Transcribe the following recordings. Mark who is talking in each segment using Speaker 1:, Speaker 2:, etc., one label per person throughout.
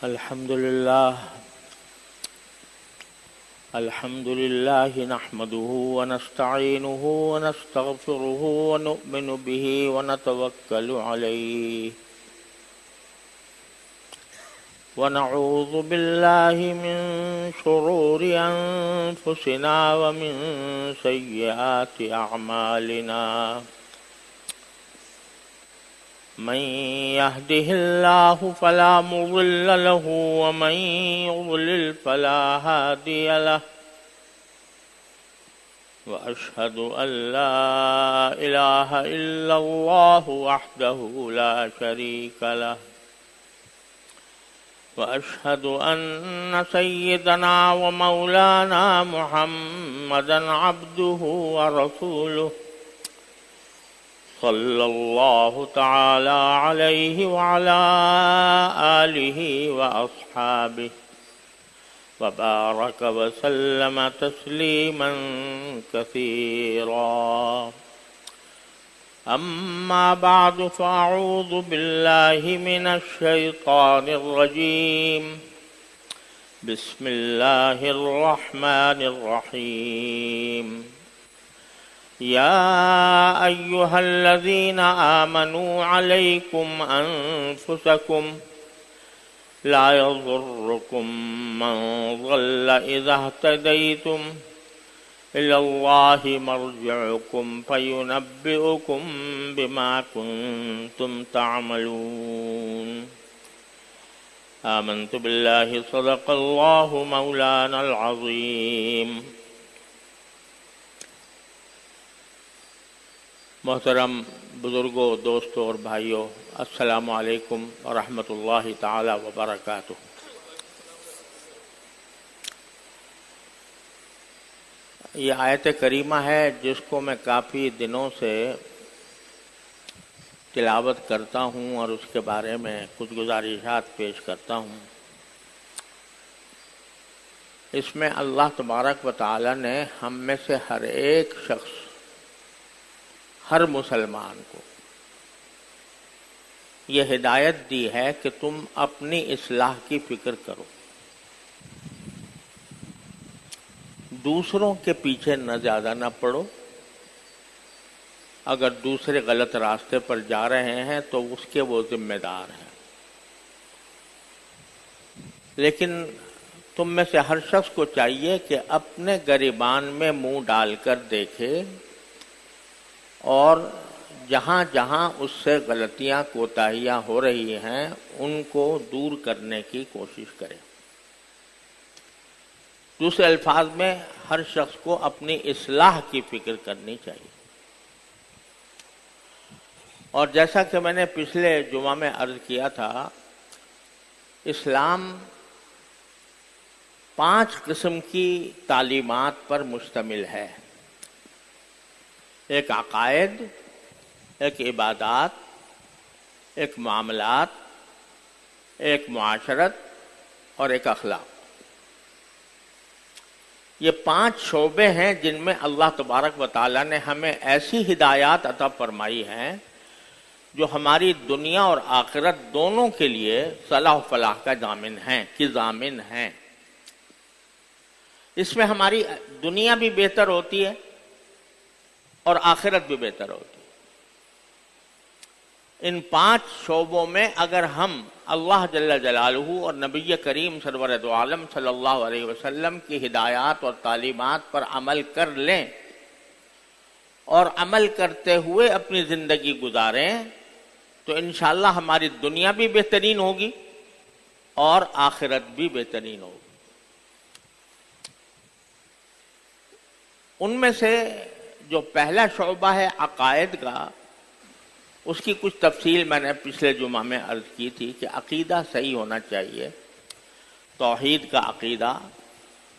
Speaker 1: الحمد لله نحمده ونستعينه ونستغفره ونؤمن به ونتوكل عليه ونعوذ بالله من شرور أنفسنا ومن سيئات أعمالنا من يهده الله فلا مضل له ومن يضلل فلا هادي له وأشهد أن لا إله إلا الله وحده لا شريك له وأشهد أن سيدنا ومولانا محمدا عبده ورسوله صلى الله تعالى عليه وعلى آله وأصحابه وبارك وسلم تسليما كثيرا أما بعد فأعوذ بالله من الشيطان الرجيم بسم الله الرحمن الرحيم يا أيها الذين آمنوا عليكم أنفسكم لا يضركم من ضل إذا اهتديتم إلى الله مرجعكم فينبئكم بما كنتم تعملون آمنت بالله صدق الله مولانا العظيم. محترم بزرگوں، دوستوں اور بھائیوں، السلام علیکم ورحمۃ اللہ تعالی وبرکاتہ. یہ آیت کریمہ ہے جس کو میں کافی دنوں سے تلاوت کرتا ہوں اور اس کے بارے میں کچھ گزارشات پیش کرتا ہوں. اس میں اللہ تبارک و تعالی نے ہم میں سے ہر ایک شخص، ہر مسلمان کو یہ ہدایت دی ہے کہ تم اپنی اصلاح کی فکر کرو، دوسروں کے پیچھے نہ زیادہ نہ پڑو. اگر دوسرے غلط راستے پر جا رہے ہیں تو اس کے وہ ذمہ دار ہیں، لیکن تم میں سے ہر شخص کو چاہیے کہ اپنے گریبان میں منہ ڈال کر دیکھے اور جہاں جہاں اس سے غلطیاں کوتاہیاں ہو رہی ہیں ان کو دور کرنے کی کوشش کرے. دوسرے الفاظ میں ہر شخص کو اپنی اصلاح کی فکر کرنی چاہیے. اور جیسا کہ میں نے پچھلے جمعہ میں عرض کیا تھا، اسلام 5 قسم کی تعلیمات پر مشتمل ہے. ایک عقائد، ایک عبادات، ایک معاملات، ایک معاشرت اور ایک اخلاق. یہ 5 شعبے ہیں جن میں اللہ تبارک و تعالیٰ نے ہمیں ایسی ہدایات عطا فرمائی ہیں جو ہماری دنیا اور آخرت دونوں کے لیے صلاح و فلاح کا ضامن ہیں. اس میں ہماری دنیا بھی بہتر ہوتی ہے اور آخرت بھی بہتر ہوتی ہے. ان 5 شعبوں میں اگر ہم اللہ جل جلالہ اور نبی کریم سرور دو عالم صلی اللہ علیہ وسلم کی ہدایات اور تعلیمات پر عمل کر لیں اور عمل کرتے ہوئے اپنی زندگی گزاریں تو انشاءاللہ ہماری دنیا بھی بہترین ہوگی اور آخرت بھی بہترین ہوگی. ان میں سے جو پہلا شعبہ ہے عقائد کا، اس کی کچھ تفصیل میں نے پچھلے جمعہ میں عرض کی تھی کہ عقیدہ صحیح ہونا چاہیے. توحید کا عقیدہ،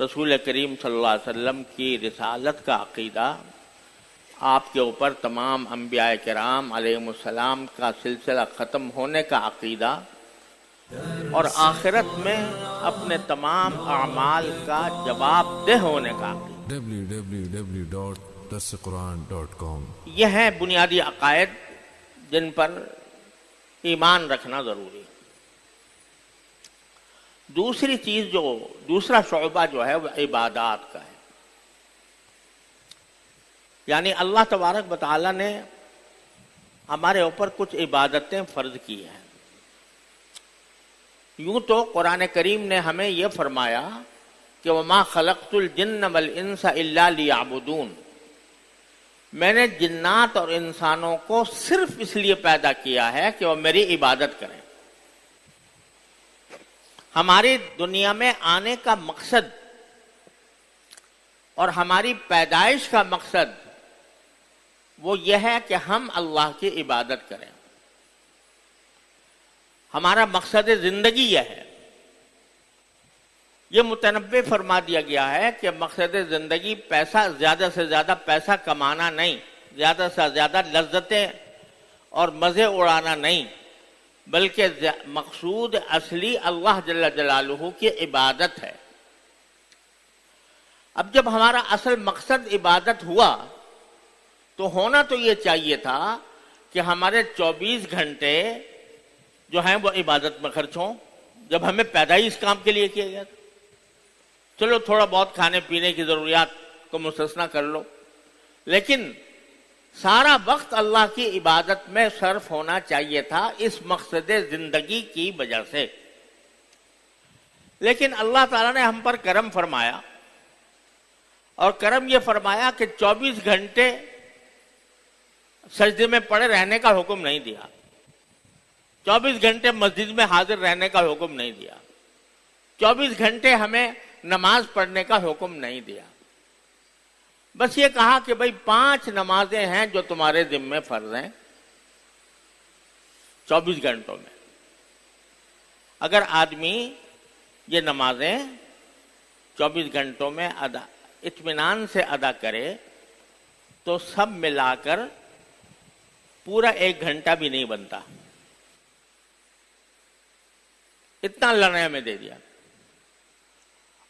Speaker 1: رسول کریم صلی اللہ علیہ وسلم کی رسالت کا عقیدہ، آپ کے اوپر تمام انبیاء کرام علیہم السلام کا سلسلہ ختم ہونے کا عقیدہ، اور آخرت میں اپنے تمام اعمال کا جواب دہ ہونے کا عقیدہ. www.darsequran.com یہ ہیں بنیادی عقائد جن پر ایمان رکھنا ضروری ہے. دوسری چیز جو دوسرا شعبہ جو ہے وہ عبادات کا ہے. یعنی اللہ تبارک و تعالیٰ نے ہمارے اوپر کچھ عبادتیں فرض کی ہیں. یوں تو قرآن کریم نے ہمیں یہ فرمایا کہ وَمَا خَلَقْتُ الْجِنَّ وَالْإِنسَ إِلَّا لِيَعْبُدُونَ، میں نے جنات اور انسانوں کو صرف اس لیے پیدا کیا ہے کہ وہ میری عبادت کریں. ہماری دنیا میں آنے کا مقصد اور ہماری پیدائش کا مقصد وہ یہ ہے کہ ہم اللہ کی عبادت کریں. ہمارا مقصد زندگی یہ ہے. یہ متنبع فرما دیا گیا ہے کہ مقصد زندگی پیسہ، زیادہ سے زیادہ پیسہ کمانا نہیں، زیادہ سے زیادہ لذتیں اور مزے اڑانا نہیں، بلکہ مقصود اصلی اللہ جل جلالہ کی عبادت ہے. اب جب ہمارا اصل مقصد عبادت ہوا تو ہونا تو یہ چاہیے تھا کہ ہمارے 24 گھنٹے جو ہیں وہ عبادت میں خرچ ہوں. جب ہمیں پیدا ہی اس کام کے لیے کیا گیا تھا. چلو تھوڑا بہت کھانے پینے کی ضروریات کو مستثنا کر لو، لیکن سارا وقت اللہ کی عبادت میں صرف ہونا چاہیے تھا اس مقصد زندگی کی وجہ سے. لیکن اللہ تعالیٰ نے ہم پر کرم فرمایا، اور کرم یہ فرمایا کہ 24 گھنٹے سجدے میں پڑے رہنے کا حکم نہیں دیا، 24 گھنٹے مسجد میں حاضر رہنے کا حکم نہیں دیا، 24 گھنٹے ہمیں نماز پڑھنے کا حکم نہیں دیا. بس یہ کہا کہ بھئی 5 نمازیں ہیں جو تمہارے ذمہ فرض ہیں 24 گھنٹوں میں. اگر آدمی یہ نمازیں 24 گھنٹوں میں اطمینان سے ادا کرے تو سب ملا کر پورا 1 گھنٹہ بھی نہیں بنتا. اتنا اللہ نے ہمیں دے دیا.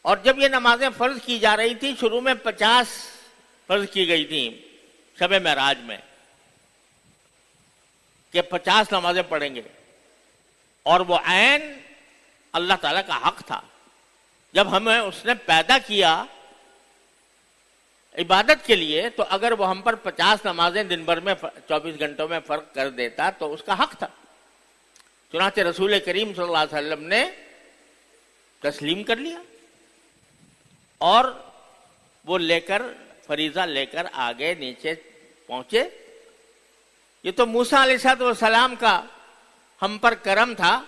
Speaker 1: اور جب یہ نمازیں فرض کی جا رہی تھی، شروع میں 50 فرض کی گئی تھی شب معراج میں کہ 50 نمازیں پڑھیں گے، اور وہ عین اللہ تعالیٰ کا حق تھا. جب ہمیں اس نے پیدا کیا عبادت کے لیے تو اگر وہ ہم پر 50 نمازیں دن بھر میں 24 گھنٹوں میں فرق کر دیتا تو اس کا حق تھا. چنانچہ رسول کریم صلی اللہ علیہ وسلم نے تسلیم کر لیا اور وہ لے کر فریضہ لے کر آگے نیچے پہنچے. یہ تو موسیٰ علیہ السلام کا ہم پر کرم تھا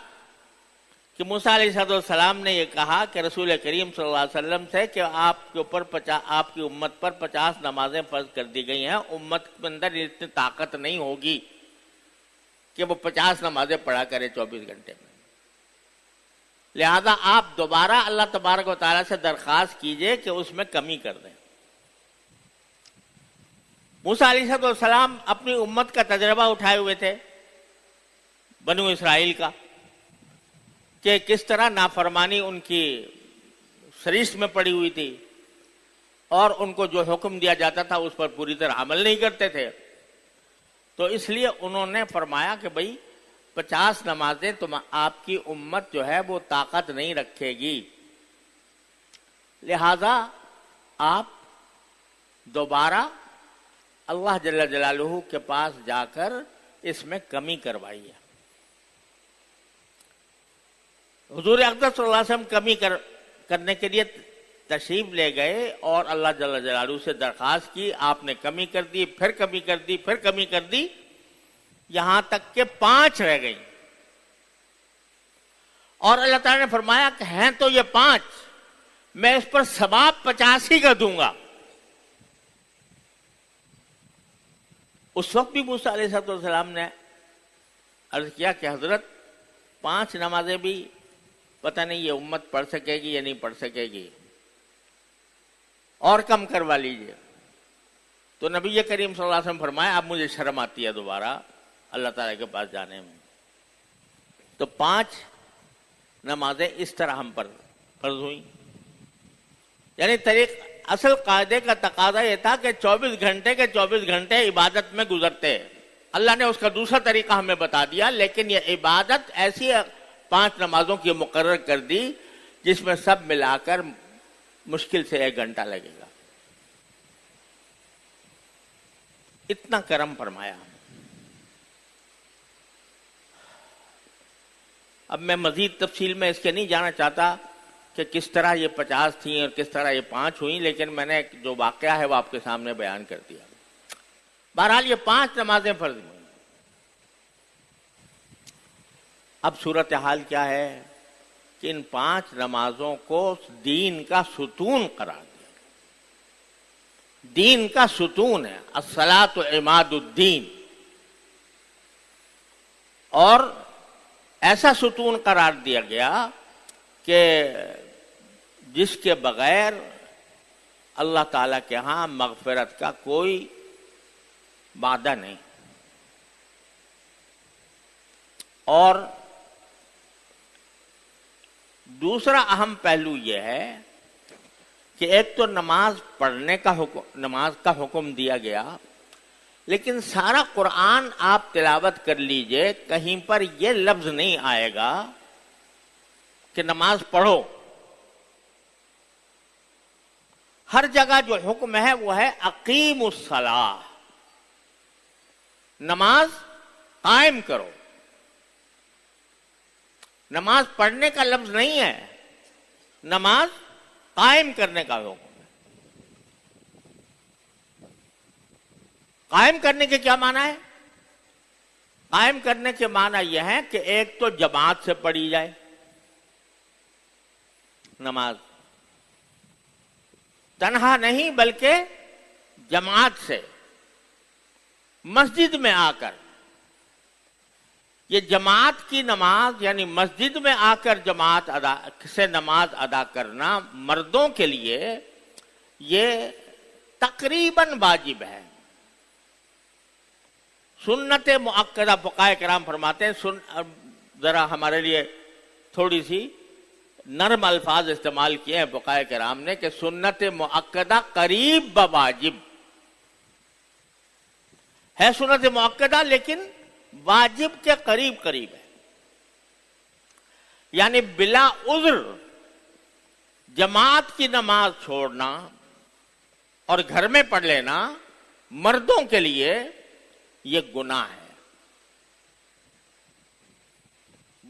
Speaker 1: کہ موسیٰ علیہ السلام نے یہ کہا کہ رسول کریم صلی اللہ علیہ وسلم سے کہ آپ کے اوپر آپ کی امت پر 50 نمازیں فرض کر دی گئی ہیں، امت کے اندر اتنی طاقت نہیں ہوگی کہ وہ 50 نمازیں پڑھا کرے 24 گھنٹے میں. لہذا آپ دوبارہ اللہ تبارک و تعالیٰ سے درخواست کیجئے کہ اس میں کمی کر دیں. موسیٰ علیہ السلام اپنی امت کا تجربہ اٹھائے ہوئے تھے، بنو اسرائیل کا، کہ کس طرح نافرمانی ان کی سرشت میں پڑی ہوئی تھی اور ان کو جو حکم دیا جاتا تھا اس پر پوری طرح عمل نہیں کرتے تھے. تو اس لیے انہوں نے فرمایا کہ بھئی 50 نمازیں تم آپ کی امت جو ہے وہ طاقت نہیں رکھے گی، لہذا آپ دوبارہ اللہ جل جلالہ کے پاس جا کر اس میں کمی کروائیے. حضور اقدس صلی اللہ علیہ وسلم کمی کرنے کے لیے تشریف لے گئے اور اللہ جل جلالہ سے درخواست کی. آپ نے کمی کر دی، پھر کمی کر دی، پھر کمی کر دی، یہاں تک کہ 5 رہ گئی. اور اللہ تعالیٰ نے فرمایا کہ ہیں تو یہ 5، میں اس پر ثواب 50 ہی کا دوں گا. اس وقت بھی موسیٰ علیہ السلام نے عرض کیا کہ حضرت 5 نمازیں بھی پتہ نہیں یہ امت پڑھ سکے گی یا نہیں پڑھ سکے گی، اور کم کروا لیجئے. تو نبی کریم صلی اللہ علیہ وسلم فرمایا اب مجھے شرم آتی ہے دوبارہ اللہ تعالیٰ کے پاس جانے میں. تو 5 نمازیں اس طرح ہم پر فرض ہوئیں. یعنی اصل قاعدے کا تقاضا یہ تھا کہ 24 گھنٹے کے 24 گھنٹے عبادت میں گزرتے. اللہ نے اس کا دوسرا طریقہ ہمیں بتا دیا، لیکن یہ عبادت ایسی 5 نمازوں کی مقرر کر دی جس میں سب ملا کر مشکل سے 1 گھنٹہ لگے گا. اتنا کرم فرمایا. اب میں مزید تفصیل میں اس کے نہیں جانا چاہتا کہ کس طرح یہ 50 تھیں اور کس طرح یہ 5 ہوئیں، لیکن میں نے جو واقعہ ہے وہ آپ کے سامنے بیان کر دیا. بہرحال یہ 5 نمازیں فرض ہوئیں. اب صورتحال کیا ہے کہ ان 5 نمازوں کو دین کا ستون قرار دیا. دین کا ستون ہے، الصلاۃ عماد الدین، اور ایسا ستون قرار دیا گیا کہ جس کے بغیر اللہ تعالیٰ کے ہاں مغفرت کا کوئی وعدہ نہیں. اور دوسرا اہم پہلو یہ ہے کہ ایک تو نماز پڑھنے کا حکم، نماز کا حکم دیا گیا، لیکن سارا قرآن آپ تلاوت کر لیجئے، کہیں پر یہ لفظ نہیں آئے گا کہ نماز پڑھو. ہر جگہ جو حکم ہے وہ ہے اقیم الصلاۃ، نماز قائم کرو. نماز پڑھنے کا لفظ نہیں ہے، نماز قائم کرنے کا حکم ہے. قائم کرنے کے کیا معنی ہے؟ قائم کرنے کے معنی یہ ہے کہ ایک تو جماعت سے پڑھی جائے نماز، تنہا نہیں بلکہ جماعت سے مسجد میں آ کر. یہ جماعت کی نماز یعنی مسجد میں آ کر جماعت سے نماز ادا کرنا مردوں کے لیے یہ تقریباً واجب ہے. سنت مؤکدہ فقہاء کرام فرماتے ہیں، ذرا ہمارے لیے تھوڑی سی نرم الفاظ استعمال کیے ہیں فقہاء کرام نے کہ سنت مؤکدہ قریب بواجب ہے. سنت مؤکدہ لیکن واجب کے قریب قریب ہے. یعنی بلا عذر جماعت کی نماز چھوڑنا اور گھر میں پڑھ لینا مردوں کے لیے یہ گناہ ہے،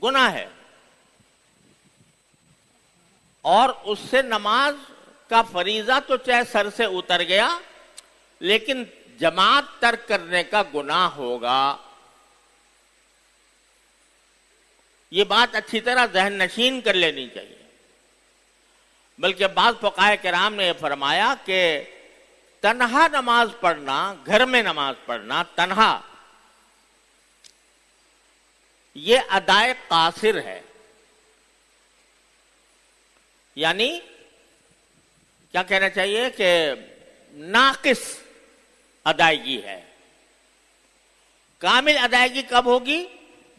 Speaker 1: گناہ ہے. اور اس سے نماز کا فریضہ تو چاہے سر سے اتر گیا، لیکن جماعت ترک کرنے کا گناہ ہوگا. یہ بات اچھی طرح ذہن نشین کر لینی چاہیے. بلکہ بعض فقہاء کرام نے یہ فرمایا کہ تنہا نماز پڑھنا، گھر میں نماز پڑھنا تنہا، یہ ادائے قاصر ہے. یعنی کیا کہنا چاہیے کہ ناقص ادائیگی ہے. کامل ادائیگی کب ہوگی؟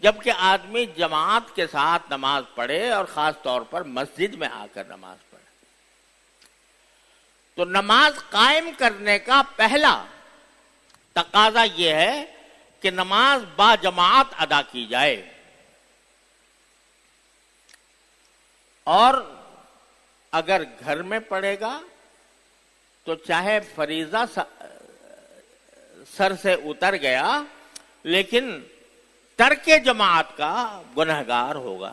Speaker 1: جبکہ آدمی جماعت کے ساتھ نماز پڑھے اور خاص طور پر مسجد میں آ کر نماز پڑھے. تو نماز قائم کرنے کا پہلا تقاضا یہ ہے کہ نماز با جماعت ادا کی جائے. اور اگر گھر میں پڑھے گا تو چاہے فریضہ سر سے اتر گیا لیکن ترک جماعت کا گنہگار ہوگا.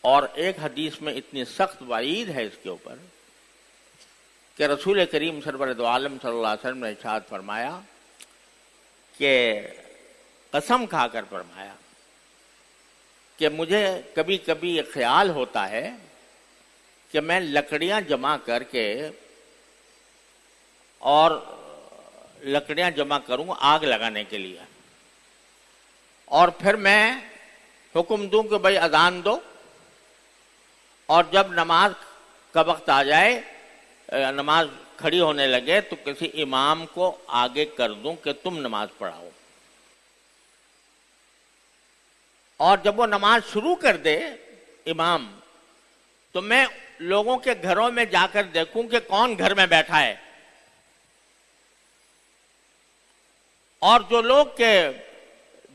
Speaker 1: اور ایک حدیث میں اتنی سخت وعید ہے اس کے اوپر کہ رسول کریم سرور دو عالم صلی اللہ علیہ وسلم نے ارشاد فرمایا کہ قسم کھا کر فرمایا کہ مجھے کبھی کبھی یہ خیال ہوتا ہے کہ میں لکڑیاں جمع کر کے اور لکڑیاں جمع کروں آگ لگانے کے لیے، اور پھر میں حکم دوں کہ بھائی اذان دو، اور جب نماز کا وقت آ جائے، نماز کھڑی ہونے لگے، تو کسی امام کو آگے کر دوں کہ تم نماز پڑھاؤ. اور جب وہ نماز شروع کر دے امام، تو میں لوگوں کے گھروں میں جا کر دیکھوں کہ کون گھر میں بیٹھا ہے، اور جو لوگ کے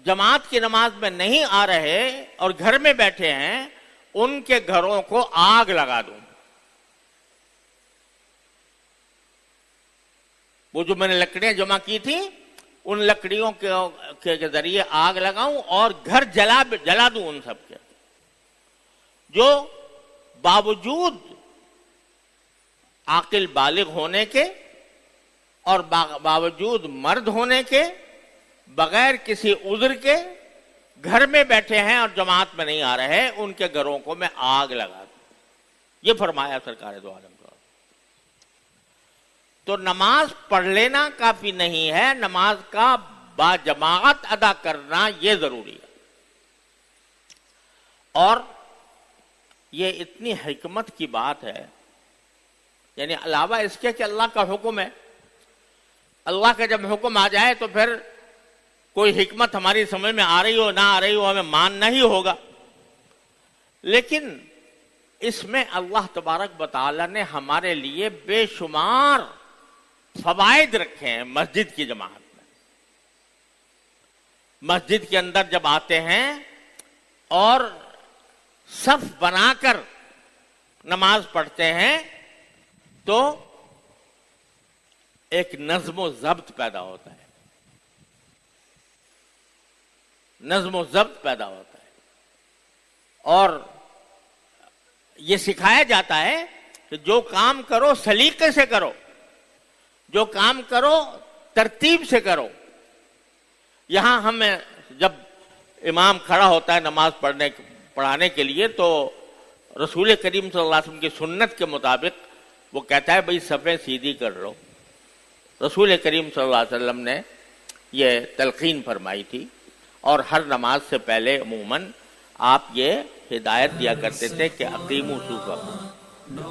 Speaker 1: جماعت کی نماز میں نہیں آ رہے اور گھر میں بیٹھے ہیں ان کے گھروں کو آگ لگا دوں. وہ جو میں نے لکڑیاں جمع کی تھیں ان لکڑیوں کے ذریعے آگ لگاؤں اور گھر جلا دوں ان سب کے جو باوجود عاقل بالغ ہونے کے اور باوجود مرد ہونے کے بغیر کسی عذر کے گھر میں بیٹھے ہیں اور جماعت میں نہیں آ رہے ان کے گھروں کو میں آگ لگا دوں. یہ فرمایا سرکار دو عالم. تو نماز پڑھ لینا کافی نہیں ہے، نماز کا با جماعت ادا کرنا یہ ضروری ہے. اور یہ اتنی حکمت کی بات ہے، یعنی علاوہ اس کے کہ اللہ کا حکم ہے، اللہ کا جب حکم آ جائے تو پھر کوئی حکمت ہماری سمجھ میں آ رہی ہو نہ آ رہی ہو ہمیں ماننا ہی ہوگا. لیکن اس میں اللہ تبارک و تعالی نے ہمارے لیے بے شمار فوائد رکھے ہیں. مسجد کی جماعت میں، مسجد کے اندر جب آتے ہیں اور صف بنا کر نماز پڑھتے ہیں تو ایک نظم و ضبط پیدا ہوتا ہے، نظم و ضبط پیدا ہوتا ہے. اور یہ سکھایا جاتا ہے کہ جو کام کرو سلیقے سے کرو، جو کام کرو ترتیب سے کرو. یہاں ہمیں جب امام کھڑا ہوتا ہے نماز پڑھانے کے لیے تو رسول کریم صلی اللہ علیہ وسلم کی سنت کے مطابق وہ کہتا ہے بھئی صفیں سیدھی کر لو. رسول کریم صلی اللہ علیہ وسلم نے یہ تلقین فرمائی تھی اور ہر نماز سے پہلے عموماً آپ یہ ہدایت دیا کرتے تھے کہ اقیموا صفوفکم،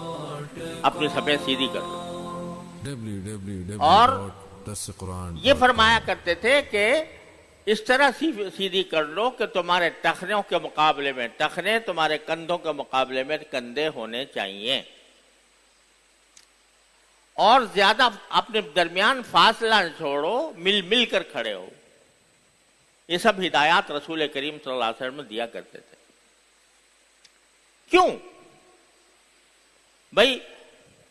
Speaker 1: اپنی صفیں سیدھی کر لو. اور یہ فرمایا کرتے تھے کہ اس طرح سیدھی کر لو کہ تمہارے ٹخنوں کے مقابلے میں ٹخنے، تمہارے کندھوں کے مقابلے میں کندھے ہونے چاہیے، اور زیادہ اپنے درمیان فاصلہ چھوڑو، مل مل کر کھڑے ہو. یہ سب ہدایات رسول کریم صلی اللہ علیہ وسلم دیا کرتے تھے. کیوں؟ بھائی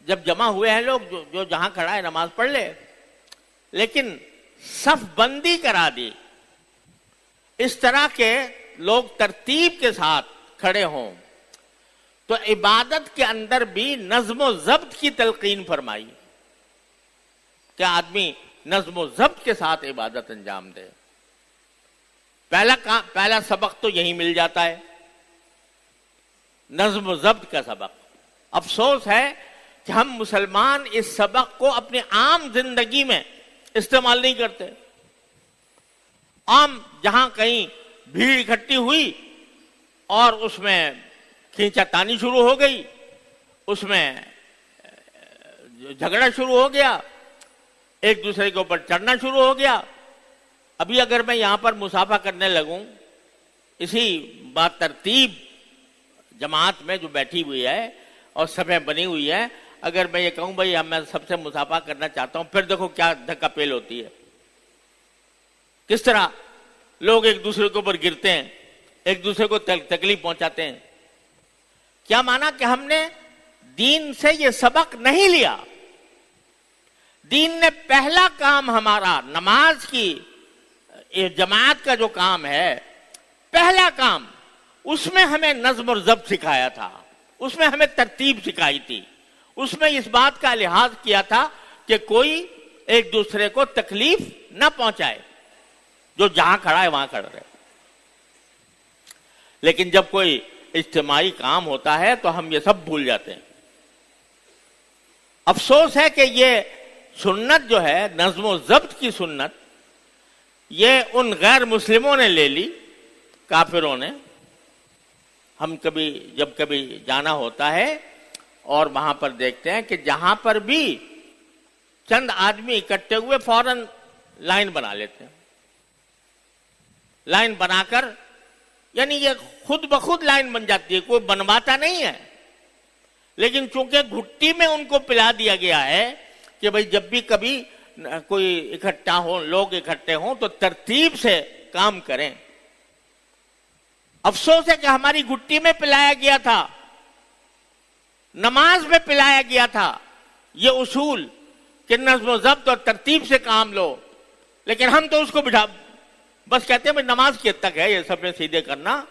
Speaker 1: جب جمع ہوئے ہیں لوگ، جو جہاں کھڑا ہے نماز پڑھ لے، لیکن صف بندی کرا دی اس طرح کے لوگ ترتیب کے ساتھ کھڑے ہوں تو عبادت کے اندر بھی نظم و ضبط کی تلقین فرمائی کہ آدمی نظم و ضبط کے ساتھ عبادت انجام دے. پہلا سبق تو یہی مل جاتا ہے، نظم و ضبط کا سبق. افسوس ہے کہ ہم مسلمان اس سبق کو اپنی عام زندگی میں استعمال نہیں کرتے. عام جہاں کہیں بھیڑ اکٹھی ہوئی اور اس میں کھینچا تانی شروع ہو گئی، اس میں جھگڑا شروع ہو گیا، ایک دوسرے کے اوپر چڑھنا شروع ہو گیا. ابھی اگر میں یہاں پر مصافحہ کرنے لگوں اسی بات ترتیب جماعت میں جو بیٹھی ہوئی ہے اور صفیں بنی ہوئی ہے، اگر میں یہ کہوں بھائی میں سب سے مصافحہ کرنا چاہتا ہوں، پھر دیکھو کیا دھکا پیل ہوتی ہے، کس طرح لوگ ایک دوسرے کے اوپر گرتے ہیں، ایک دوسرے کو تکلیف پہنچاتے ہیں. کیا مانا کہ ہم نے دین سے یہ سبق نہیں لیا. دین نے پہلا کام ہمارا نماز کی جماعت کا جو کام ہے، پہلا کام اس میں ہمیں نظم اور ضبط سکھایا تھا، اس میں ہمیں ترتیب سکھائی تھی، اس میں اس بات کا لحاظ کیا تھا کہ کوئی ایک دوسرے کو تکلیف نہ پہنچائے، جو جہاں کھڑا ہے وہاں کھڑا رہے. لیکن جب کوئی اجتماعی کام ہوتا ہے تو ہم یہ سب بھول جاتے ہیں. افسوس ہے کہ یہ سنت جو ہے نظم و ضبط کی سنت، یہ ان غیر مسلموں نے لے لی، کافروں نے. ہم جب کبھی جانا ہوتا ہے اور وہاں پر دیکھتے ہیں کہ جہاں پر بھی چند آدمی اکٹھے ہوئے فوراً لائن بنا لیتے ہیں. لائن بنا کر یعنی یہ خود بخود لائن بن جاتی ہے، کوئی بنواتا نہیں ہے. لیکن چونکہ گھٹی میں ان کو پلا دیا گیا ہے کہ بھئی جب بھی کبھی کوئی اکٹھا ہو، لوگ اکٹھے ہوں تو ترتیب سے کام کریں. افسوس ہے کہ ہماری گٹی میں پلایا گیا تھا، نماز میں پلایا گیا تھا یہ اصول کہ نظم و ضبط اور ترتیب سے کام لو، لیکن ہم تو اس کو بس کہتے ہیں بھائی نماز کی حد تک ہے یہ سب میں سیدھے کرنا،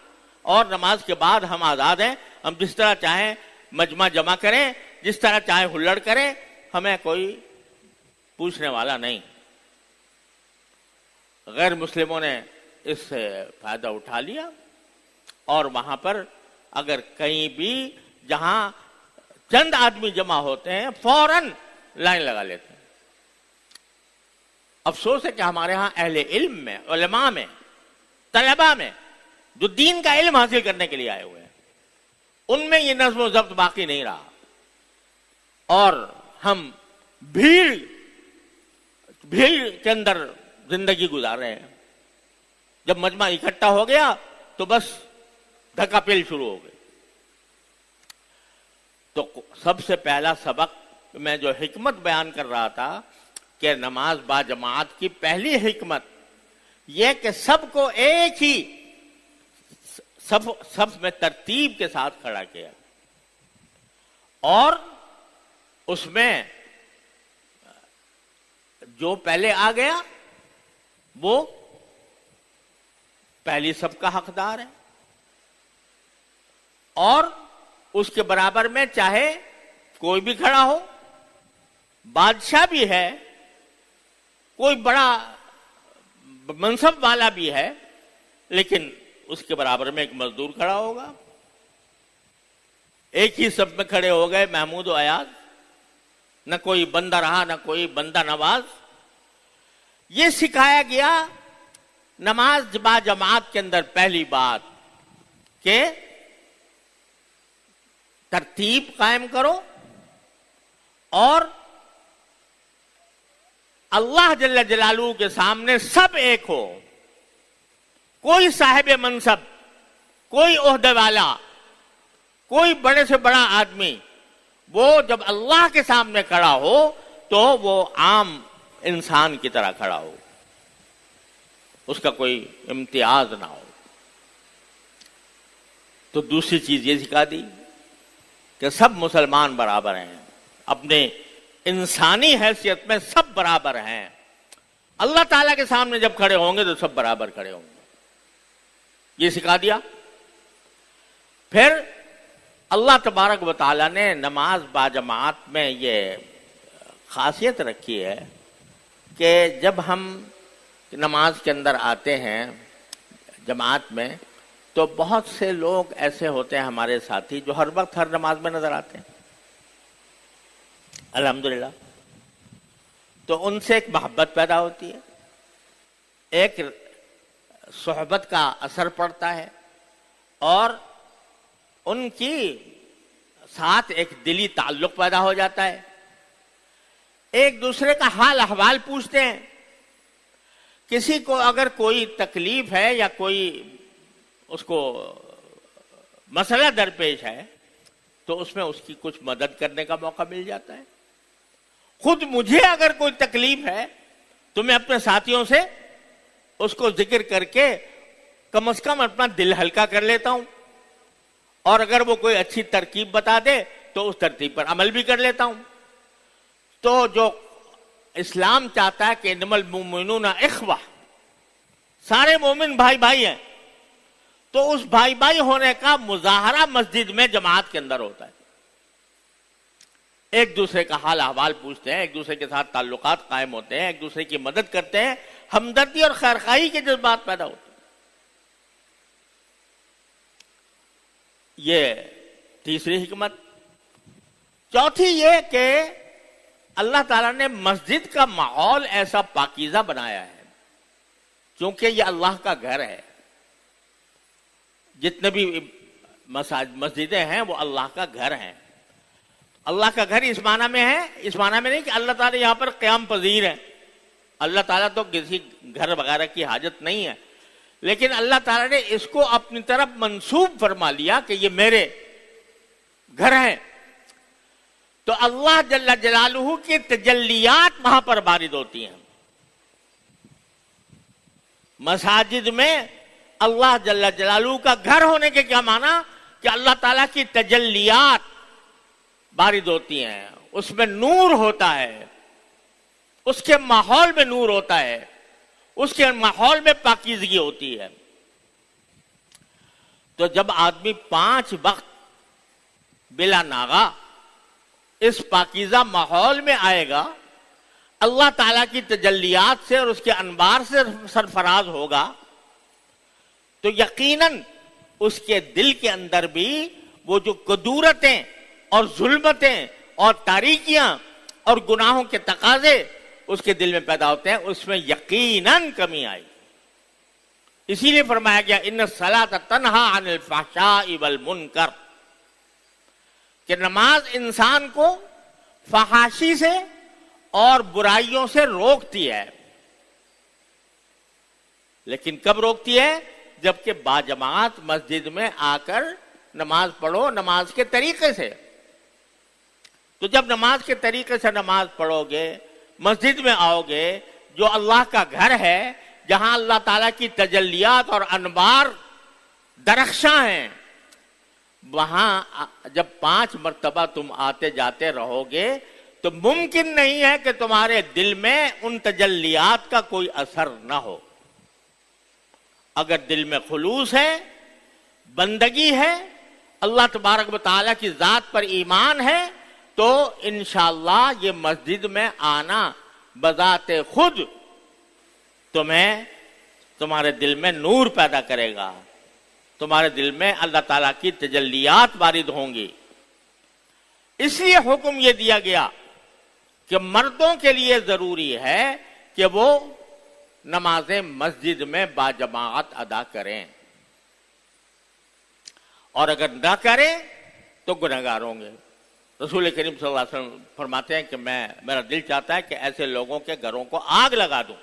Speaker 1: اور نماز کے بعد ہم آزاد ہیں، ہم جس طرح چاہیں مجمع جمع کریں، جس طرح چاہیں ہلڑ کریں، ہمیں کوئی پوچھنے والا نہیں. غیر مسلموں نے اس سے فائدہ اٹھا لیا، اور وہاں پر اگر کہیں بھی جہاں چند آدمی جمع ہوتے ہیں فوراً لائن لگا لیتے ہیں. افسوس ہے کہ ہمارے ہاں اہل علم میں، علماء میں، طلباء میں جو دین کا علم حاصل کرنے کے لیے آئے ہوئے ہیں، ان میں یہ نظم و ضبط باقی نہیں رہا، اور ہم بھیڑ کے اندر زندگی گزار رہے ہیں. جب مجمع اکٹھا ہو گیا تو بس دھکا پیل شروع ہو گئی. تو سب سے پہلا سبق میں جو حکمت بیان کر رہا تھا کہ نماز با جماعت کی پہلی حکمت یہ کہ سب کو ایک ہی صف میں ترتیب کے ساتھ کھڑا کیا، اور اس میں جو پہلے آ گیا وہ پہلی صف کا حقدار ہے، اور اس کے برابر میں چاہے کوئی بھی کھڑا ہو، بادشاہ بھی ہے، کوئی بڑا منصب والا بھی ہے، لیکن اس کے برابر میں ایک مزدور کھڑا ہوگا. ایک ہی صف میں کھڑے ہو گئے محمود و ایاز، نہ کوئی بندہ رہا نہ کوئی بندہ نواز. یہ سکھایا گیا نماز با جماعت کے اندر پہلی بات کہ ترتیب قائم کرو، اور اللہ جل جلالہ کے سامنے سب ایک ہو. کوئی صاحب منصب، کوئی عہدے والا، کوئی بڑے سے بڑا آدمی، وہ جب اللہ کے سامنے کھڑا ہو تو وہ عام انسان کی طرح کھڑا ہو، اس کا کوئی امتیاز نہ ہو. تو دوسری چیز یہ سکھا دی کہ سب مسلمان برابر ہیں، اپنے انسانی حیثیت میں سب برابر ہیں. اللہ تعالیٰ کے سامنے جب کھڑے ہوں گے تو سب برابر کھڑے ہوں گے، یہ سکھا دیا. پھر اللہ تبارک و تعالیٰ نے نماز با جماعت میں یہ خاصیت رکھی ہے کہ جب ہم نماز کے اندر آتے ہیں جماعت میں تو بہت سے لوگ ایسے ہوتے ہیں ہمارے ساتھی جو ہر وقت ہر نماز میں نظر آتے ہیں الحمدللہ. تو ان سے ایک محبت پیدا ہوتی ہے، ایک صحبت کا اثر پڑتا ہے، اور ان کی ساتھ ایک دلی تعلق پیدا ہو جاتا ہے. ایک دوسرے کا حال احوال پوچھتے ہیں. کسی کو اگر کوئی تکلیف ہے یا کوئی اس کو مسئلہ درپیش ہے تو اس میں اس کی کچھ مدد کرنے کا موقع مل جاتا ہے. خود مجھے اگر کوئی تکلیف ہے تو میں اپنے ساتھیوں سے اس کو ذکر کر کے کم از کم اپنا دل ہلکا کر لیتا ہوں، اور اگر وہ کوئی اچھی ترکیب بتا دے تو اس ترتیب پر عمل بھی کر لیتا ہوں. تو جو اسلام چاہتا ہے کہ انما المؤمنون اخوہ، سارے مومن بھائی بھائی ہیں، تو اس بھائی بھائی ہونے کا مظاہرہ مسجد میں جماعت کے اندر ہوتا ہے. ایک دوسرے کا حال احوال پوچھتے ہیں، ایک دوسرے کے ساتھ تعلقات قائم ہوتے ہیں، ایک دوسرے کی مدد کرتے ہیں، ہمدردی اور خیرخواہی کے جذبات پیدا ہوتے ہیں. یہ تیسری حکمت. چوتھی یہ کہ اللہ تعالیٰ نے مسجد کا ماحول ایسا پاکیزہ بنایا ہے، چونکہ یہ اللہ کا گھر ہے. جتنے بھی مسجدیں ہیں وہ اللہ کا گھر ہیں. اللہ کا گھر اس معنی میں ہے، اس معنی میں نہیں کہ اللہ تعالیٰ یہاں پر قیام پذیر ہے. اللہ تعالیٰ تو کسی گھر وغیرہ کی حاجت نہیں ہے، لیکن اللہ تعالیٰ نے اس کو اپنی طرف منسوب فرما لیا کہ یہ میرے گھر ہیں. تو اللہ جل جلالہ کی تجلیات وہاں پر وارد ہوتی ہیں. مساجد میں اللہ جل جلالہ کا گھر ہونے کے کیا معنی کہ اللہ تعالیٰ کی تجلیات وارد ہوتی ہیں، اس میں نور ہوتا ہے، اس کے ماحول میں نور ہوتا ہے، اس کے ماحول میں پاکیزگی ہوتی ہے۔ تو جب آدمی 5 وقت بلا ناغہ اس پاکیزہ ماحول میں آئے گا، اللہ تعالیٰ کی تجلیات سے اور اس کے انوار سے سرفراز ہوگا، تو یقیناً اس کے دل کے اندر بھی وہ جو کدورتیں اور ظلمتیں اور تاریکیاں اور گناہوں کے تقاضے اس کے دل میں پیدا ہوتے ہیں، اس میں یقیناً کمی آئی۔ اسی لیے فرمایا گیا ان الصلاۃ تنہی عن الفحشاء والمنکر، کہ نماز انسان کو فحاشی سے اور برائیوں سے روکتی ہے۔ لیکن کب روکتی ہے؟ جبکہ باجماعت مسجد میں آ کر نماز پڑھو نماز کے طریقے سے۔ تو جب نماز کے طریقے سے نماز پڑھو گے، مسجد میں آؤ گے جو اللہ کا گھر ہے، جہاں اللہ تعالیٰ کی تجلیات اور انوار درخشاں ہیں، وہاں جب 5 مرتبہ تم آتے جاتے رہو گے تو ممکن نہیں ہے کہ تمہارے دل میں ان تجلیات کا کوئی اثر نہ ہو۔ اگر دل میں خلوص ہے، بندگی ہے، اللہ تبارک و تعالیٰ کی ذات پر ایمان ہے، تو انشاءاللہ یہ مسجد میں آنا بذات خود تمہیں تمہارے دل میں نور پیدا کرے گا، تمہارے دل میں اللہ تعالیٰ کی تجلیات وارد ہوں گی۔ اس لیے حکم یہ دیا گیا کہ مردوں کے لیے ضروری ہے کہ وہ نمازیں مسجد میں باجماعت ادا کریں، اور اگر نہ کریں تو گنہگار ہوں گے۔ رسول کریم صلی اللہ علیہ وسلم فرماتے ہیں کہ میرا دل چاہتا ہے کہ ایسے لوگوں کے گھروں کو آگ لگا دوں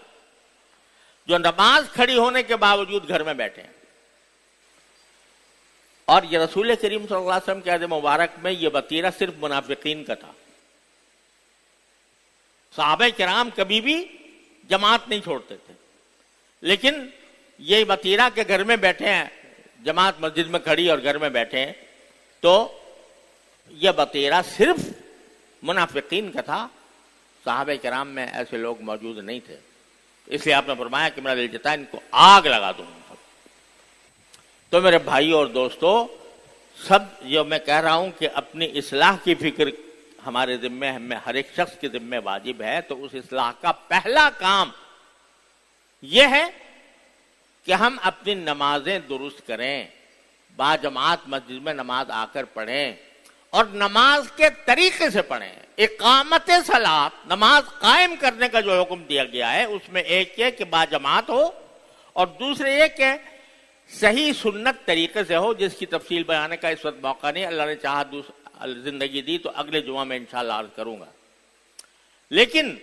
Speaker 1: جو نماز کھڑی ہونے کے باوجود گھر میں بیٹھے ہیں۔ اور یہ رسول کریم صلی اللہ علیہ وسلم کے عہد مبارک میں یہ وتیرہ صرف منافقین کا تھا۔ صحابہ کرام کبھی بھی جماعت نہیں چھوڑتے تھے، لیکن یہ وتیرہ کے گھر میں بیٹھے ہیں، جماعت مسجد میں کھڑی اور گھر میں بیٹھے ہیں، تو یہ وتیرہ صرف منافقین کا تھا، صحابہ کرام میں ایسے لوگ موجود نہیں تھے۔ اس لیے آپ نے فرمایا کہ میرا دل چاہتا ہے ان کو آگ لگا دوں۔ تو میرے بھائی اور دوستو، سب جو میں کہہ رہا ہوں کہ اپنی اصلاح کی فکر ہمارے ذمے، ہمیں ہر ایک شخص کے ذمے واجب ہے، تو اس اصلاح کا پہلا کام یہ ہے کہ ہم اپنی نمازیں درست کریں، باجماعت مسجد میں نماز آ کر پڑھیں اور نماز کے طریقے سے پڑھیں۔ اقامت صلاۃ، نماز قائم کرنے کا جو حکم دیا گیا ہے، اس میں ایک یہ کہ باجماعت ہو، اور دوسرے یہ کہ صحیح سنت طریقے سے ہو، جس کی تفصیل بیانے کا اس وقت موقع نہیں، اللہ نے چاہا زندگی دی تو اگلے جمعہ میں انشاءاللہ عرض کروں گا۔ لیکن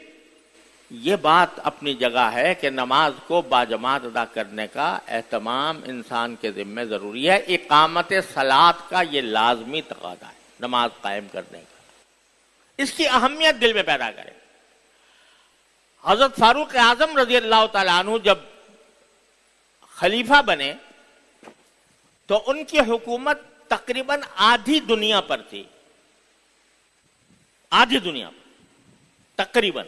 Speaker 1: یہ بات اپنی جگہ ہے کہ نماز کو باجماعت ادا کرنے کا اہتمام انسان کے ذمہ ضروری ہے۔ اقامت صلاۃ کا یہ لازمی تقاضا ہے، نماز قائم کرنے کا، اس کی اہمیت دل میں پیدا کرے۔ حضرت فاروق اعظم رضی اللہ تعالیٰ عنہ جب خلیفہ بنے تو ان کی حکومت تقریباً آدھی دنیا پر تھی، آدھی دنیا پر تقریباً۔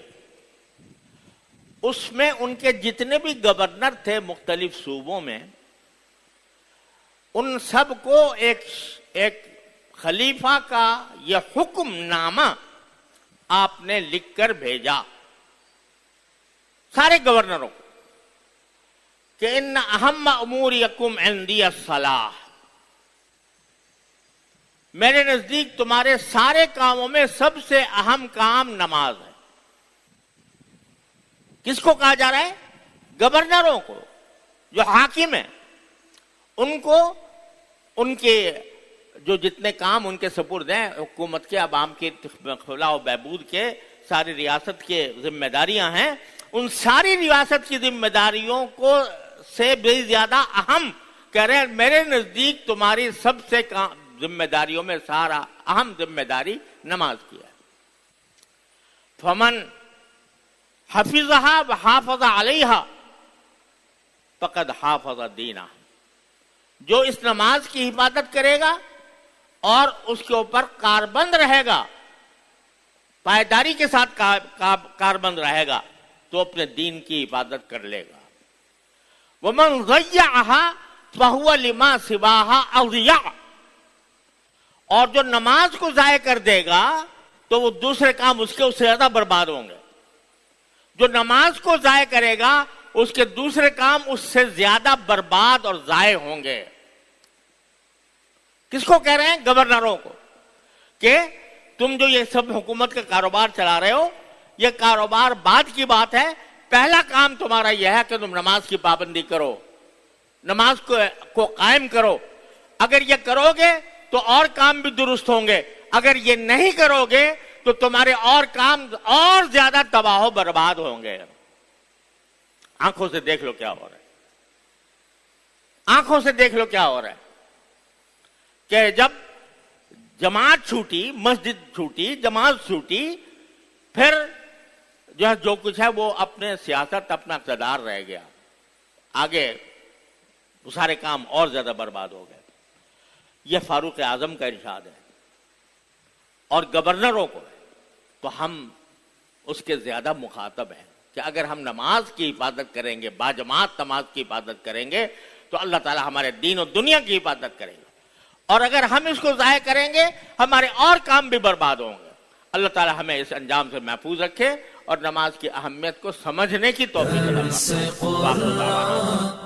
Speaker 1: اس میں ان کے جتنے بھی گورنر تھے مختلف صوبوں میں، ان سب کو ایک خلیفہ کا یہ حکم نامہ آپ نے لکھ کر بھیجا سارے گورنروں کو کہ ان اہم امورکم عندی الصلاۃ، میرے نزدیک تمہارے سارے کاموں میں سب سے اہم کام نماز ہے۔ کس کو کہا جا رہا ہے؟ گورنروں کو، جو حاکم ہیں، ان کو ان کے جو جتنے کام ان کے سپرد ہیں، حکومت کے، عوام کے فلاح و بہبود کے، ساری ریاست کے ذمہ داریاں ہیں، ان ساری ریاست کی ذمہ داریوں کو سے بھی زیادہ اہم کہہ رہے ہیں میرے نزدیک تمہاری سب سے ذمہ داریوں میں سارا اہم ذمہ داری نماز کی ہے۔ فمن حفظها وحافظ علیہا، فقد حافظ دینہ، جو اس نماز کی حفاظت کرے گا اور اس کے اوپر کاربند رہے گا، پائیداری کے ساتھ کاربند رہے گا، تو اپنے دین کی حفاظت کر لے گا۔ وَمَنْ ضَيَّعَهَا فَهُوَ لِمَا سِوَاهَا أَضِيَعُ، اور جو نماز کو ضائع کر دے گا تو وہ دوسرے کام اس کے اس سے زیادہ برباد ہوں گے۔ جو نماز کو ضائع کرے گا اس کے دوسرے کام اس سے زیادہ برباد اور ضائع ہوں گے۔ کس کو کہہ رہے ہیں؟ گورنروں کو، کہ تم جو یہ سب حکومت کا کاروبار چلا رہے ہو، یہ کاروبار بعد کی بات ہے، پہلا کام تمہارا یہ ہے کہ تم نماز کی پابندی کرو، نماز کو قائم کرو۔ اگر یہ کرو گے تو اور کام بھی درست ہوں گے، اگر یہ نہیں کرو گے تو تمہارے اور کام اور زیادہ تباہ و برباد ہوں گے۔ آنکھوں سے دیکھ لو کیا ہو رہا ہے، آنکھوں سے دیکھ لو کیا ہو رہا ہے، کہ جب جماعت چھوٹی، مسجد چھوٹی، جماعت چھوٹی، پھر جو کچھ ہے وہ اپنے سیاست، اپنا اقتدار رہ گیا، آگے وہ سارے کام اور زیادہ برباد ہو گئے۔ یہ فاروق اعظم کا ارشاد ہے، اور گورنروں کو ہے، تو ہم اس کے زیادہ مخاطب ہیں کہ اگر ہم نماز کی حفاظت کریں گے، باجماعت نماز کی حفاظت کریں گے، تو اللہ تعالیٰ ہمارے دین و دنیا کی حفاظت کرے گا، اور اگر ہم اس کو ضائع کریں گے ہمارے اور کام بھی برباد ہوں گے۔ اللہ تعالیٰ ہمیں اس انجام سے محفوظ رکھے اور نماز کی اہمیت کو سمجھنے کی توفیق عطا فرمائے۔